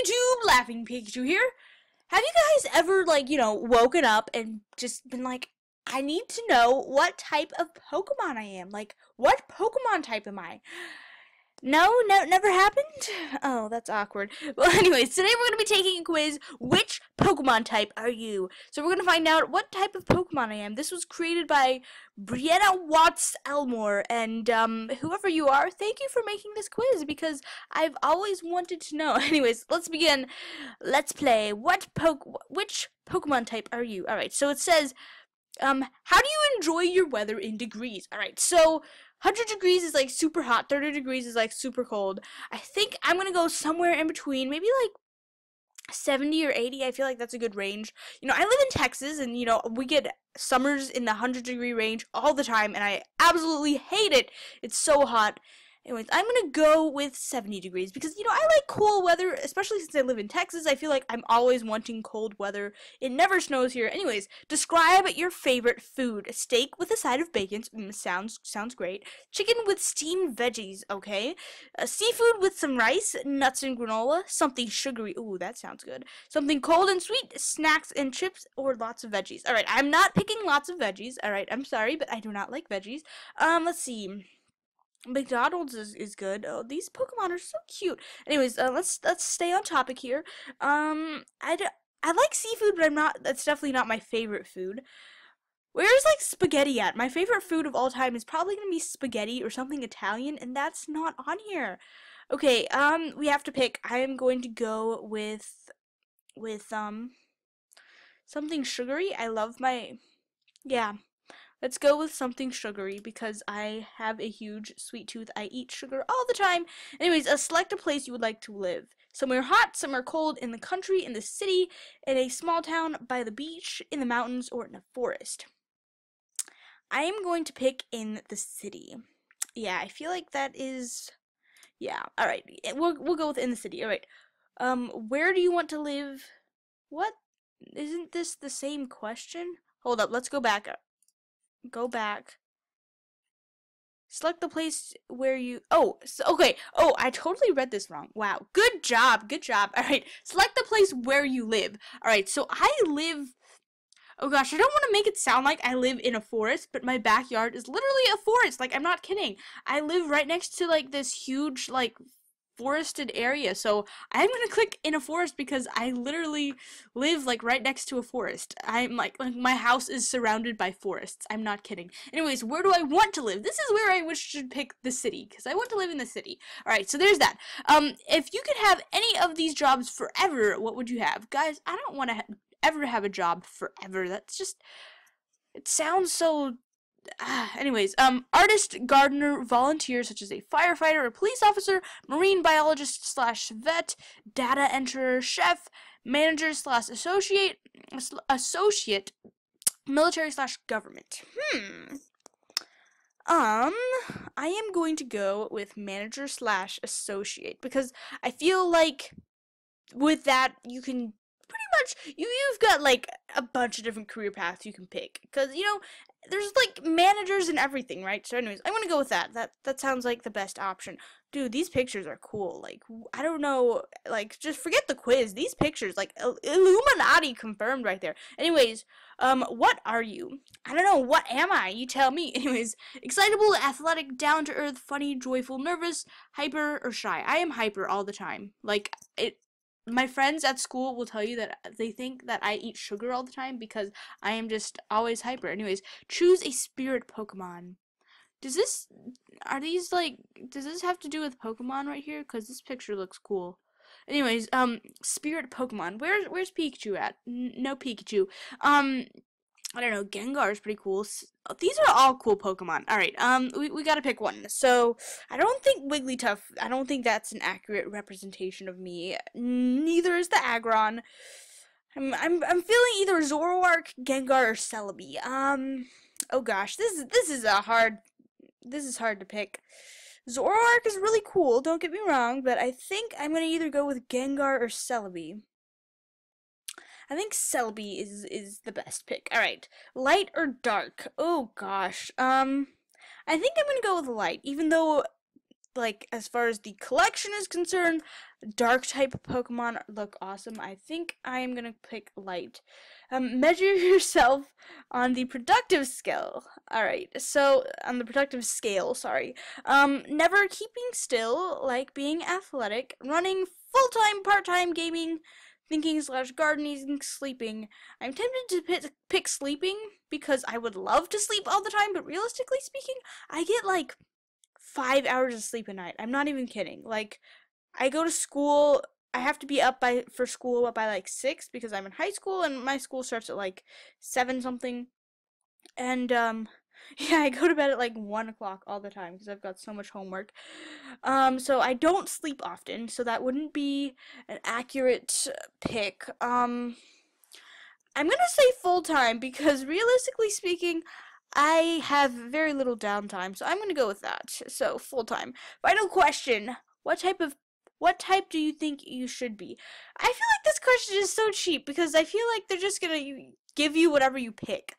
YouTube? Laughing Pikachu here. Have you guys ever, like, woken up and just been like, I need to know what type of Pokemon I am? Like, what Pokemon type am I? No, never happened? Oh, that's awkward. Well, anyways, today we're going to be taking a quiz. Which Pokemon type are you? So we're going to find out what type of Pokemon I am. This was created by Brianna Watts Elmore. And whoever you are, thank you for making this quiz because I've always wanted to know. Anyways, let's begin. Let's play. Which Pokemon type are you? Alright, so it says, how do you enjoy your weather in degrees? Alright, so 100 degrees is like super hot, 30 degrees is like super cold. I think I'm gonna go somewhere in between, maybe like 70 or 80. I feel like that's a good range. I live in Texas and we get summers in the 100-degree range all the time and I absolutely hate it. It's so hot. Anyways, I'm gonna go with 70 degrees because, I like cool weather, especially since I live in Texas. I feel like I'm always wanting cold weather. It never snows here. Anyways, describe your favorite food. Steak with a side of bacon. Sounds great. Chicken with steamed veggies, okay. Seafood with some rice, nuts and granola. Something sugary. Ooh, that sounds good. Something cold and sweet. Snacks and chips or lots of veggies. Alright, I'm not picking lots of veggies. Alright, I'm sorry, but I do not like veggies. Let's see. McDonald's is good. Oh, these Pokemon are so cute. Anyways, let's stay on topic here. I like seafood, but that's definitely not my favorite food. Where's like spaghetti at? My favorite food of all time is probably gonna be spaghetti or something Italian, and that's not on here. Okay, we have to pick. I am going to go with something sugary. Yeah. Let's go with something sugary because I have a huge sweet tooth. I eat sugar all the time. Anyways, select a place you would like to live. Somewhere hot, somewhere cold, in the country, in the city, in a small town, by the beach, in the mountains, or in a forest. I am going to pick in the city. Yeah, I feel like that is... Yeah, alright. We'll go with in the city. Alright. Where do you want to live? What? Isn't this the same question? Hold up, let's go back. Go back. Select the place where you... Oh, okay. Oh, I totally read this wrong. Wow. Good job. Good job. Alright. Select the place where you live. Alright, so I live... Oh gosh, I don't want to make it sound like I live in a forest, but my backyard is literally a forest. Like, I'm not kidding. I live right next to, like, this huge, like, forested area, so I'm gonna click in a forest because I literally live like right next to a forest. I'm like my house is surrounded by forests. I'm not kidding. Anyways, where do I want to live? This is where I wish to pick the city because I want to live in the city. Alright, so there's that. If you could have any of these jobs forever, what would you have? Guys, I don't want to ever have a job forever. That's just, it sounds so... Anyways, artist, gardener, volunteer such as a firefighter or police officer, marine biologist slash vet, data enterer, chef, manager slash associate, military slash government. I am going to go with manager slash associate because I feel like with that you can pretty much you've got like a bunch of different career paths you can pick because there's like managers and everything, right? So anyways, I'm gonna go with that. That sounds like the best option. Dude, these pictures are cool. Like, I don't know, like, just forget the quiz. These pictures, like, Illuminati confirmed right there. Anyways, what are you? I don't know, what am I? You tell me. Anyways, excitable, athletic, down-to-earth, funny, joyful, nervous, hyper, or shy. I am hyper all the time. Like, my friends at school will tell you that they think that I eat sugar all the time because I am just always hyper. Anyways, choose a spirit Pokemon. Does this have to do with Pokemon right here? Because this picture looks cool. Anyways, spirit Pokemon. Where's Pikachu at? No Pikachu. I don't know, Gengar is pretty cool. These are all cool Pokemon. Alright, we gotta pick one. So, I don't think Wigglytuff, I don't think that's an accurate representation of me. Neither is the Aggron. I'm feeling either Zoroark, Gengar, or Celebi. Oh gosh, this is hard to pick. Zoroark is really cool, don't get me wrong, but I think I'm gonna either go with Gengar or Celebi. I think Celebi is the best pick. Alright. Light or dark? Oh gosh. I think I'm gonna go with light, even though like, as far as the collection is concerned, dark type Pokemon look awesome. I think I am gonna pick light. Measure yourself on the productive scale. Alright, so on the productive scale, sorry. Never keeping still, like being athletic, running full-time, part-time, gaming, thinking / gardening, sleeping. I'm tempted to pick sleeping because I would love to sleep all the time, but realistically speaking, I get like 5 hours of sleep a night. I'm not even kidding. Like, I go to school. I have to be up for school by like 6 because I'm in high school and my school starts at like 7 something. And yeah, I go to bed at like 1 o'clock all the time because I've got so much homework. So I don't sleep often, so that wouldn't be an accurate pick. I'm gonna say full time because realistically speaking, I have very little downtime, so I'm gonna go with that. So full time. Final question: what type do you think you should be? I feel like this question is so cheap because I feel like they're just gonna give you whatever you pick.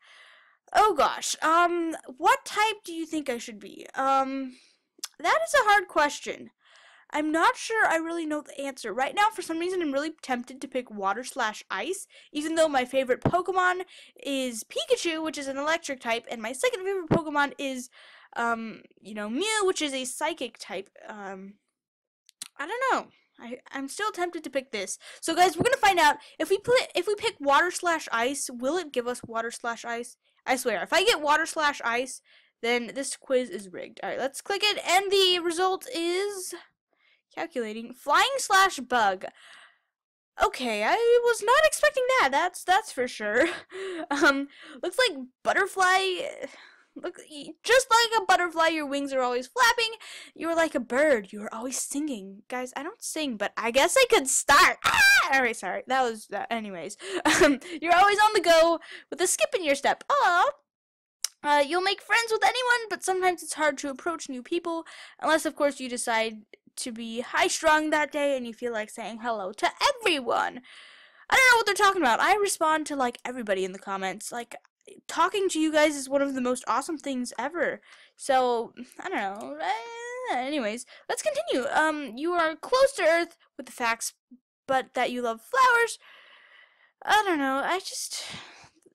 Oh gosh. What type do you think I should be? That is a hard question. I'm not sure I really know the answer. Right now, for some reason, I'm really tempted to pick Water / Ice, even though my favorite Pokemon is Pikachu, which is an electric type, and my second favorite Pokemon is, Mew, which is a psychic type. I don't know. I'm still tempted to pick this. So, guys, we're gonna find out if we pick Water / Ice, will it give us Water / Ice? I swear, if I get Water / Ice, then this quiz is rigged. All right, let's click it, and the result is. Calculating. Flying / bug. Okay, I was not expecting that. That's for sure. Looks like butterfly. Look, just like a butterfly, your wings are always flapping. You're like a bird. You're always singing. Guys, I don't sing, but I guess I could start. Ah! Alright, sorry. That was that. Anyways, you're always on the go with a skip in your step. Aw. You'll make friends with anyone, but sometimes it's hard to approach new people, unless, of course, you decide to be high-strung that day and you feel like saying hello to everyone. I don't know what they're talking about. I respond to, like, everybody in the comments. Like, talking to you guys is one of the most awesome things ever. So, I don't know. Anyways, let's continue. You are close to Earth with the facts, but that you love flowers. I don't know.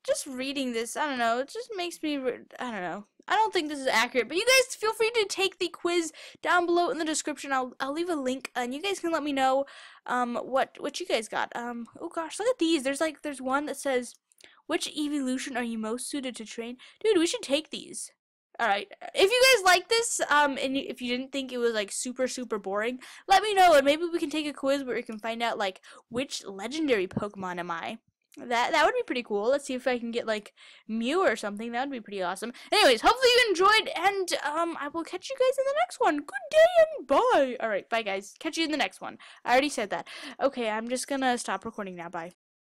Just reading this, I don't know, it just makes me, I don't know. I don't think this is accurate, but you guys feel free to take the quiz down below in the description. I'll leave a link, and you guys can let me know, what you guys got. Oh gosh, look at these. There's one that says, which evolution are you most suited to train? Dude, we should take these. Alright, if you guys like this, and if you didn't think it was, like, super, super boring, let me know, and maybe we can take a quiz where we can find out, like, which legendary Pokemon am I? That would be pretty cool. Let's see if I can get like Mew or something. That would be pretty awesome. Anyways, hopefully you enjoyed, and I will catch you guys in the next one. Good day and bye. All right, bye guys. Catch you in the next one. I already said that. Okay, I'm just gonna stop recording now. Bye.